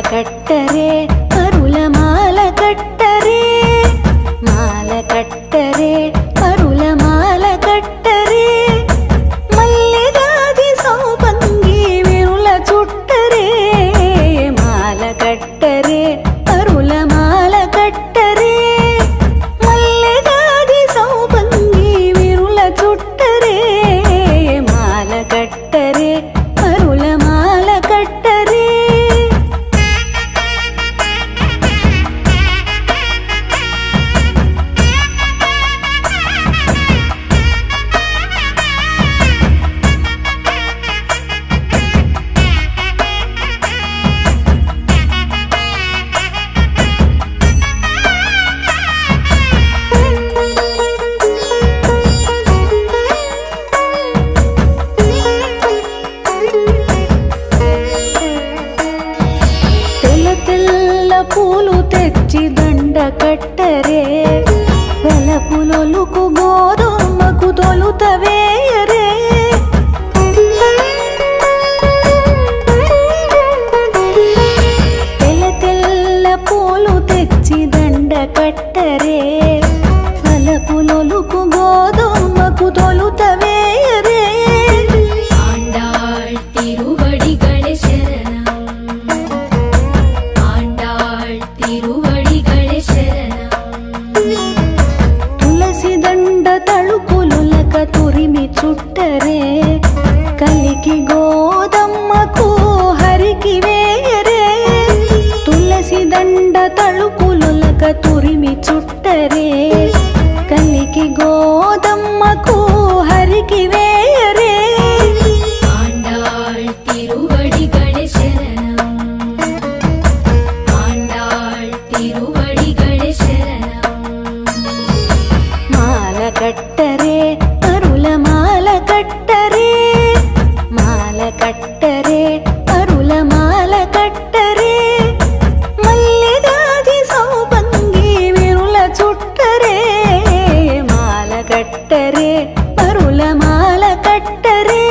ಕಟ್ಟರೆ ಅರುಳ ಮಾಲ ಕಟ್ಟರೆ ಮಾಲ ಕಟ್ಟರೆ ಅರುಳ ಮಾಲ ಕಟ್ಟರೆ ಮಲ್ಲಿಗಾದಿ ಸೌಪಂಗಿ ವಿರುಳ ಚುಟ್ಟರೆ ಮಾಲ ಕಟ್ಟರೆ ಅರುಳ ಮಾಲ ಕಟ್ಟರೆ ಮಲ್ಲಿಗಾದಿ ಸೌಪಂಗಿ ವಿರುಳ ಚುಟ್ಟರೆ ಮಾಲ ಕಟ್ಟರೆ ಅರುಳ ಮಾಲ ಕಟ್ಟರೆ పూలు తెచ్చి దండ కట్టరే వెలపులొలుకు గోధుమకు తొలుతవేయరే తెల్ల తెల్ల పూలు తెచ్చి దండ కట్టరే వెలపులొలుకు గోధుమకు తొలుతవేయరే ఆండాళ్ తిరువడిగళే శరణం ತುಳಸಿ ದಂಡ ತಳುಕುಲುಲಕ ತುರಿಮಿ ಚುಟ್ಟರೆ ಕಲಿಕಿ ಗೋದಮ್ಮಕ್ಕೂ ಹರಿಕಿ ವೇಯರೆ ತುಳಸಿ ದಂಡ ತಳುಕುಲುಲಕ ತುರಿಮಿ ಚುಟ್ಟರೆ ಕಲಿಕಿ ಗೋದಮ್ಮಕ್ಕೂ ಹರಿಕಿ ವೇಯರೆ ಆಂಡಾಳ್ ತಿರುವಡಿಗಳೆ ಶರಣಂ ಆಂಡಾಳ್ ತಿರುವಡಿಗಳೆ ಶರಣಂ ಮಾಲ ಕಟ್ಟರೆ ಅರುಳ ಮಾಲ ಕಟ್ಟರೆ ಮಾಲ ಕಟ್ಟರೆ ಅರುಳ ಮಾಲ ಕಟ್ಟರೆ ಮಲ್ಲಿಗಾದಿ ಸೌಪಂಗಿ ವಿರುಳ ಚುಟ್ಟರೆ ಮಾಲ ಕಟ್ಟರೆ ಅರುಳ ಮಾಲ ಕಟ್ಟರೆ